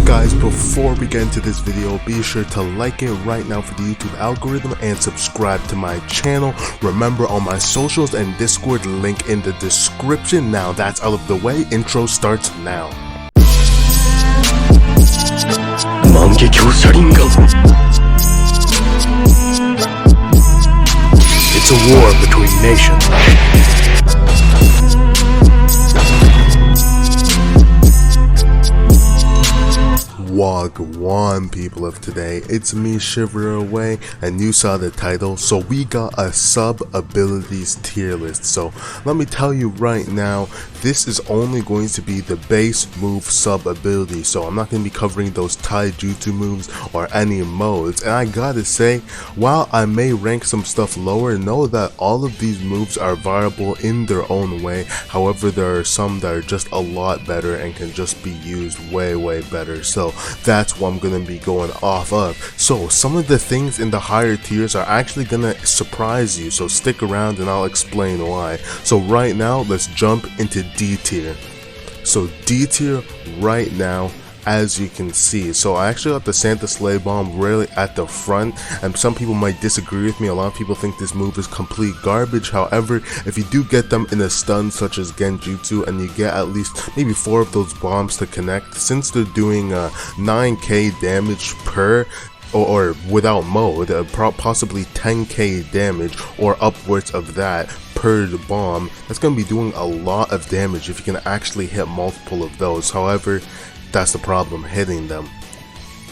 Guys, before we get into this video, be sure to like it right now for the YouTube algorithm and subscribe to my channel. Remember, on my socials and Discord, link in the description. Now that's out of the way, intro starts now. It's a war between nations. Wagwan, people of today, it's me, ShiverAway, and you saw the title, so we got a sub abilities tier list. So let me tell you right now, this is only going to be the base move sub ability, so I'm not going to be covering those taijutsu moves or any modes. And I gotta say, while I may rank some stuff lower, know that all of these moves are viable in their own way. However, there are some that are just a lot better and can just be used way better, so that's what I'm gonna be going off of. So some of the things in the higher tiers are actually gonna surprise you, so stick around and I'll explain why. So right now, let's jump into D tier. So D tier right now, as you can see, so I actually got the Santa Sleigh bomb really at the front, and some people might disagree with me. A lot of people think this move is complete garbage. However, if you do get them in a stun such as Genjutsu and you get at least maybe 4 of those bombs to connect, since they're doing 9k damage per or without mode, possibly 10k damage or upwards of that per bomb, that's going to be doing a lot of damage if you can actually hit multiple of those. However, that's the problem, hitting them.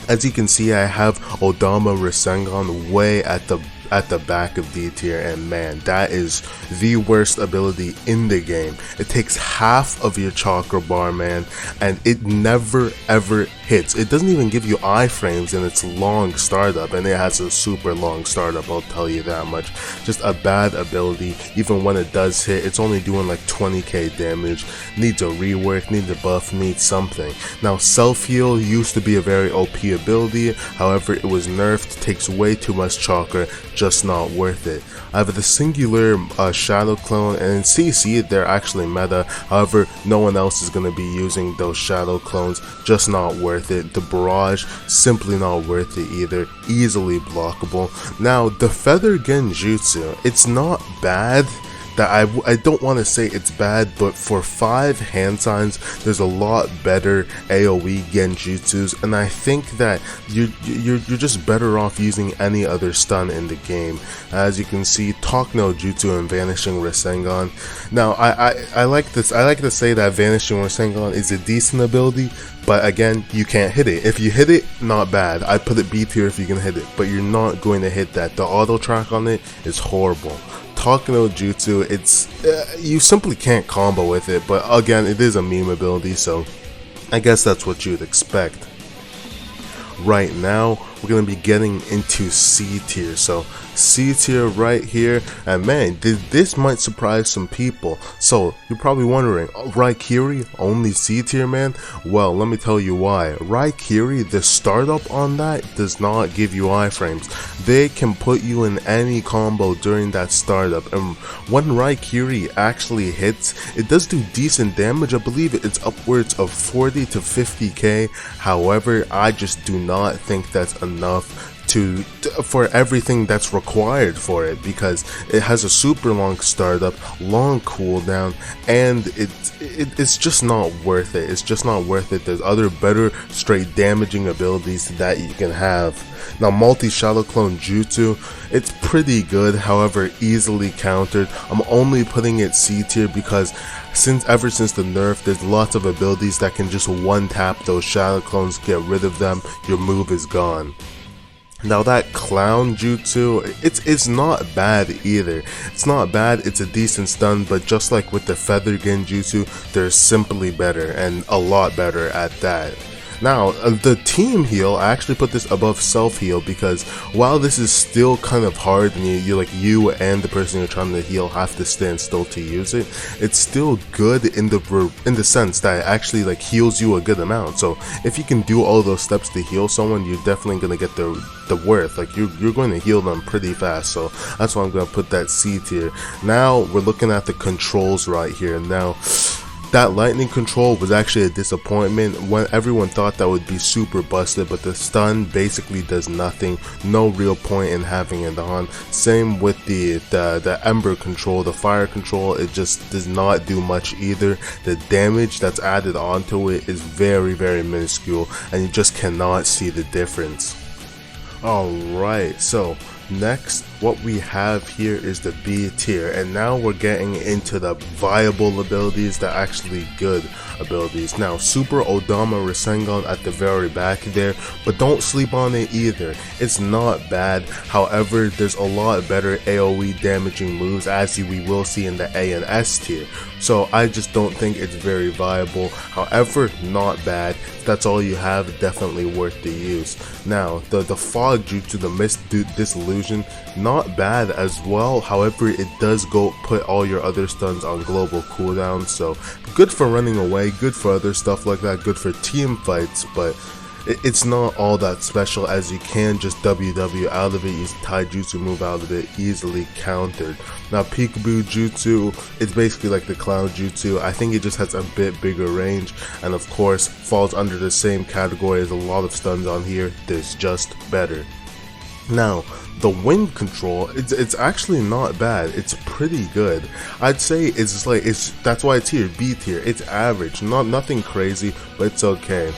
As you can see, I have Odama Rasengan way at the back of D tier, and man, that is the worst ability in the game. It takes half of your chakra bar, man, and it never ever hits. It doesn't even give you iframes in its long startup, and it has a super long startup, I'll tell you that much. Just a bad ability. Even when it does hit, it's only doing like 20k damage. Needs a rework, needs a buff, needs something. Now, self-heal used to be a very OP ability, however it was nerfed, takes way too much chakra, just not worth it. I have the singular shadow clone, and in CC they're actually meta. However, no one else is going to be using those shadow clones, just not worth it. The barrage, simply not worth it either, easily blockable. Now the feather genjutsu, it's not bad. That I don't want to say it's bad, but for 5 hand signs, there's a lot better AoE genjutsus, and I think that you're just better off using any other stun in the game. As you can see, Talk No Jutsu and Vanishing Rasengan. Now I like this. I like to say that Vanishing Rasengan is a decent ability, but again, you can't hit it. If you hit it, not bad. I put it B tier if you can hit it, but you're not going to hit that. The auto track on it is horrible. Talk No Jutsu, it's you simply can't combo with it, but again, it is a meme ability, so I guess that's what you'd expect. Right now, we're going to be getting into C tier. So C tier right here, and man, this might surprise some people. So you're probably wondering, Kiri only C tier, man? Well, let me tell you why. Kiri, the startup on that does not give you iframes. They can put you in any combo during that startup, and when Kiri actually hits, it does do decent damage. I believe it's upwards of 40 to 50k. However, I just do not think that's enough for everything that's required for it, because it has a super long startup, long cooldown, and it's just not worth it. It's just not worth it. There's other better straight damaging abilities that you can have. Now, multi shadow clone jutsu, it's pretty good, however easily countered. I'm only putting it C tier because ever since the nerf, there's lots of abilities that can just one tap those shadow clones, get rid of them, your move is gone. Now that clown jutsu, it's not bad either. It's not bad, it's a decent stun, but just like with the feather genjutsu, they're simply better, and a lot better at that. Now, the team heal, I actually put this above self-heal because while this is still kind of hard and you and the person you're trying to heal have to stand still to use it, it's still good in the sense that it actually heals you a good amount. So if you can do all those steps to heal someone, you're definitely going to get the worth. You're going to heal them pretty fast, so that's why I'm going to put that C tier. Now we're looking at the controls right here. Now That lightning control was actually a disappointment when everyone thought that would be super busted, but the stun basically does nothing, no real point in having it on. Same with the ember control, the fire control, it just does not do much either. The damage that's added onto it is very, very minuscule, and you just cannot see the difference. Alright, so next what we have here is the B tier, and now we're getting into the viable abilities, the actually good abilities. Now Super Odama Rasengan at the very back there, but don't sleep on it either. It's not bad, however there's a lot better AoE damaging moves, as we will see in the A and S tier, so I just don't think it's very viable. However, not bad. If that's all you have, definitely worth the use. Now the fog jutsu, the mist disillusion, not bad as well, however it does go put all your other stuns on global cooldown, so good for running away, good for other stuff like that, good for team fights, but it's not all that special, as you can just WW out of it, use taijutsu move out of it, easily countered. Now Peekaboo Jutsu, it's basically like the clown jutsu. I think it just has a bit bigger range, and of course falls under the same category as a lot of stuns on here, there's just better. Now the wind control, it's actually not bad, it's pretty good. I'd say that's why it's here, B tier. It's average, nothing crazy, but it's okay.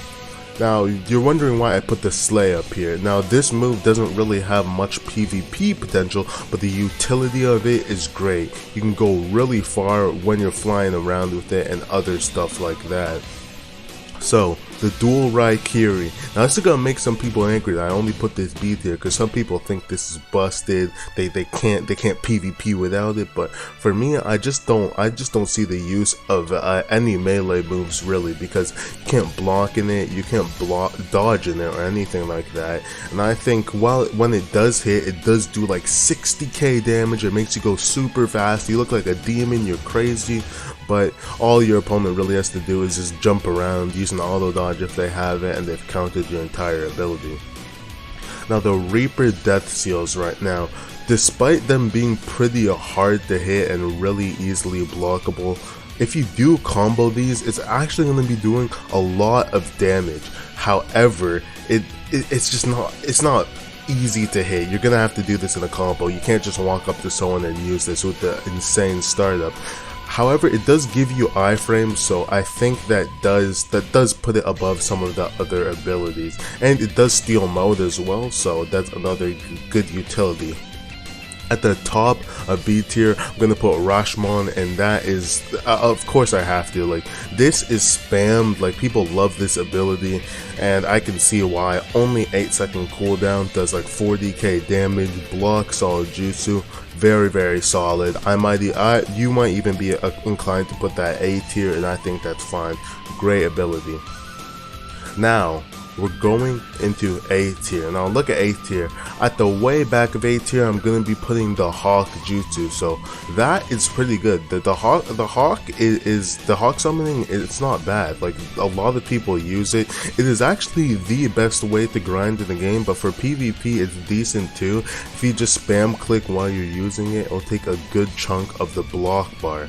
Now you're wondering why I put the Sleigh up here. Now this move doesn't really have much PvP potential, but the utility of it is great. You can go really far when you're flying around with it and other stuff like that. So the dual ride Kiri. Now this is gonna make some people angry that I only put this B tier, because some people think this is busted. They can't PvP without it. But for me, I just don't see the use of any melee moves really, because you can't block in it, you can't dodge in it or anything like that. And I think when it does hit, it does do like 60k damage. It makes you go super fast. You look like a demon. You're crazy. But all your opponent really has to do is just jump around, use an auto dodge if they have it, and they've countered your entire ability. Now the Reaper Death Seals right now, despite them being pretty hard to hit and really easily blockable, if you do combo these, it's actually going to be doing a lot of damage. However, it's not easy to hit. You're gonna have to do this in a combo. You can't just walk up to someone and use this with the insane startup. However, it does give you iframes, so I think that does put it above some of the other abilities, and it does steal mode as well, so that's another good utility. At the top of B tier, I'm gonna put Rashomon, and that is, of course I have to, like, this is spammed, like, people love this ability, and I can see why. Only 8-second cooldown, does like 40k damage, blocks all jutsu, very, very solid. You might even be inclined to put that A tier, and I think that's fine. Great ability. Now we're going into A tier. Now look at A tier. At the way back of A tier, I'm gonna be putting the Hawk Jutsu. So that is pretty good. The Hawk summoning. It's not bad. Like, a lot of people use it. It is actually the best way to grind in the game. But for PvP, it's decent too. If you just spam click while you're using it, it'll take a good chunk of the block bar.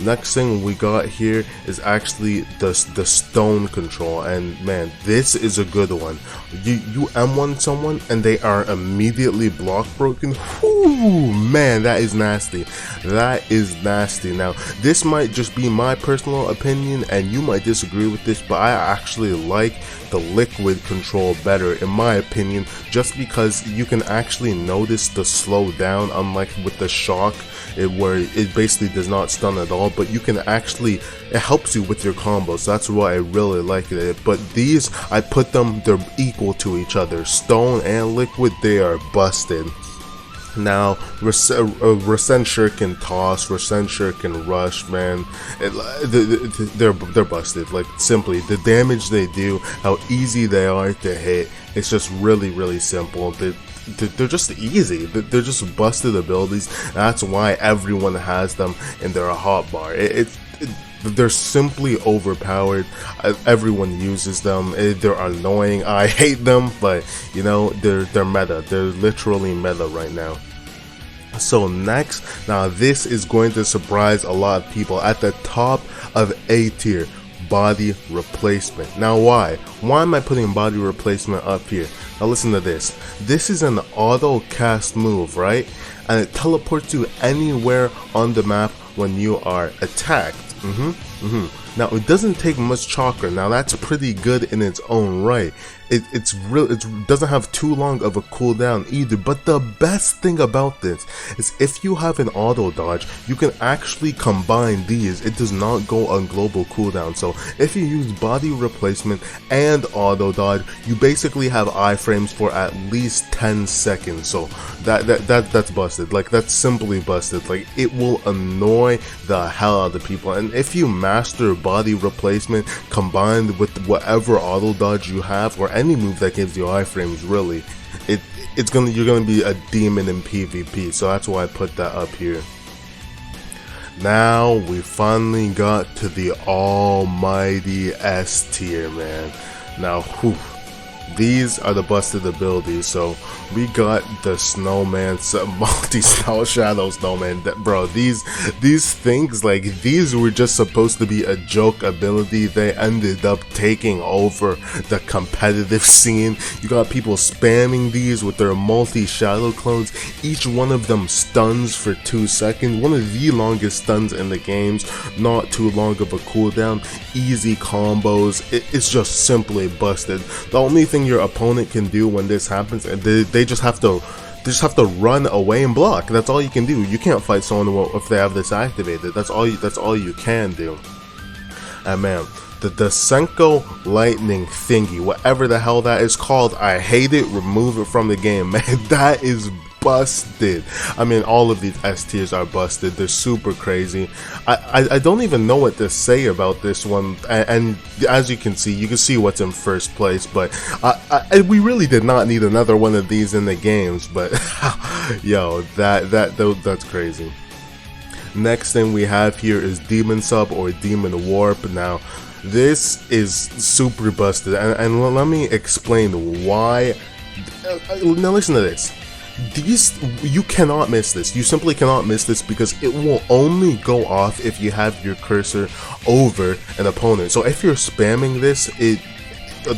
Next thing we got here is actually the stone control, and man, this is a good one. You M1 someone and they are immediately block broken. Whoo, man, that is nasty. That is nasty. Now this might just be my personal opinion and you might disagree with this, but I actually like the liquid control better in my opinion, just because you can actually notice the slow down, unlike with the shock where it basically does not stun at all, but you can actually, it helps you with your combos. That's why I really like it. But these, I put them, they're equal to each other. Stone and liquid, they are busted. Now, Rasen Shuriken Toss, Rasen Shuriken Rush, man, they're busted. Like, simply, the damage they do, how easy they are to hit, it's just really, really simple. They're just easy. They're just busted abilities. That's why everyone has them in their hotbar. They're simply overpowered. Everyone uses them. They're annoying. I hate them, but you know, they're meta. They're literally meta right now. So next, now this is going to surprise a lot of people. At the top of A tier, body replacement. Now why am I putting body replacement up here? Now listen to this. This is an auto cast move, right? And it teleports you anywhere on the map when you are attacked. Now it doesn't take much chakra. Now that's pretty good in its own right. It doesn't have too long of a cooldown either. But the best thing about this is if you have an auto dodge, you can actually combine these. It does not go on global cooldown. So if you use body replacement and auto dodge, you basically have iframes for at least 10 seconds. So that's busted. Like, that's simply busted. Like, it will annoy the hell out of people. And if you master body replacement combined with whatever auto dodge you have, or any move that gives you iframes, really, you're gonna be a demon in PvP. So that's why I put that up here. Now we finally got to the almighty S tier, man. Now, these are the busted abilities. So we got the Snowman, multi-style shadow snowman. Bro, these things, like, these were just supposed to be a joke ability. They ended up taking over the competitive scene. You got people spamming these with their multi-shadow clones. Each one of them stuns for 2 seconds. One of the longest stuns in the games. Not too long of a cooldown. Easy combos. It's just simply busted. The only thing your opponent can do when this happens, and they just have to run away and block. That's all you can do. You can't fight someone if they have this activated. That's all you can do. And man, the Senko lightning thingy, whatever the hell that is called, I hate it. Remove it from the game, man. That is busted. I mean, all of these S tiers are busted. They're super crazy. I don't even know what to say about this one. And as you can see what's in first place. But we really did not need another one of these in the games. But yo, that's crazy. Next thing we have here is Demon Sub or Demon Warp. Now, this is super busted, and let me explain why. Now listen to this. You cannot miss this. You simply cannot miss this because it will only go off if you have your cursor over an opponent. So if you're spamming this,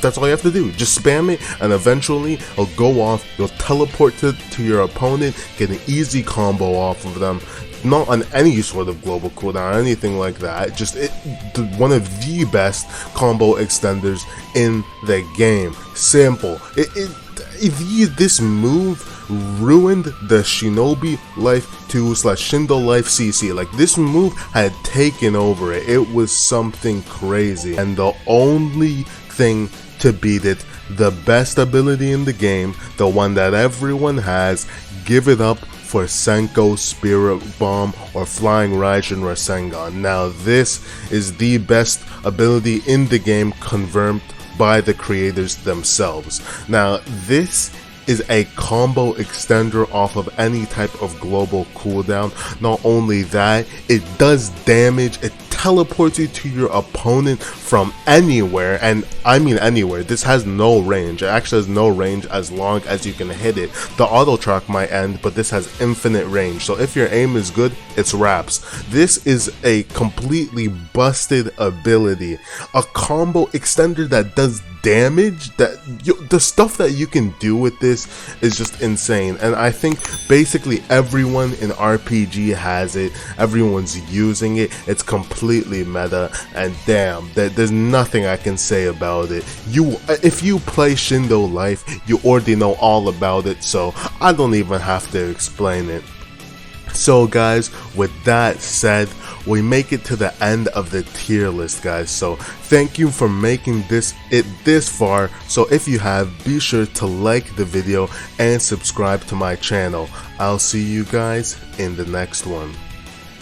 that's all you have to do. Just spam it, and eventually it'll go off. You'll teleport to your opponent, get an easy combo off of them. Not on any sort of global cooldown or anything like that. Just one of the best combo extenders in the game. Simple. This move ruined the Shinobi Life 2 / Shindo Life CC. Like, this move had taken over it. It was something crazy. And the only thing to beat it, the best ability in the game, the one that everyone has, give it up for Senko Spirit Bomb or Flying Raijin Rasengan. Now, this is the best ability in the game, confirmed by the creators themselves. Now, this is a combo extender off of any type of global cooldown. Not only that, it does damage. It teleports you to your opponent from anywhere, and I mean anywhere. This has no range. It actually has no range as long as you can hit it. The auto track might end, but this has infinite range. So if your aim is good, it's wraps. This is a completely busted ability. A combo extender that does damage. The stuff that you can do with this is just insane, and I think basically everyone in RPG has it. Everyone's using it. It's completely meta, and damn, there's nothing I can say about it. If you play Shindo Life, you already know all about it, so I don't even have to explain it. So guys, with that said, we make it to the end of the tier list, guys. So thank you for making it this far. So if you have, be sure to like the video and subscribe to my channel. I'll see you guys in the next one.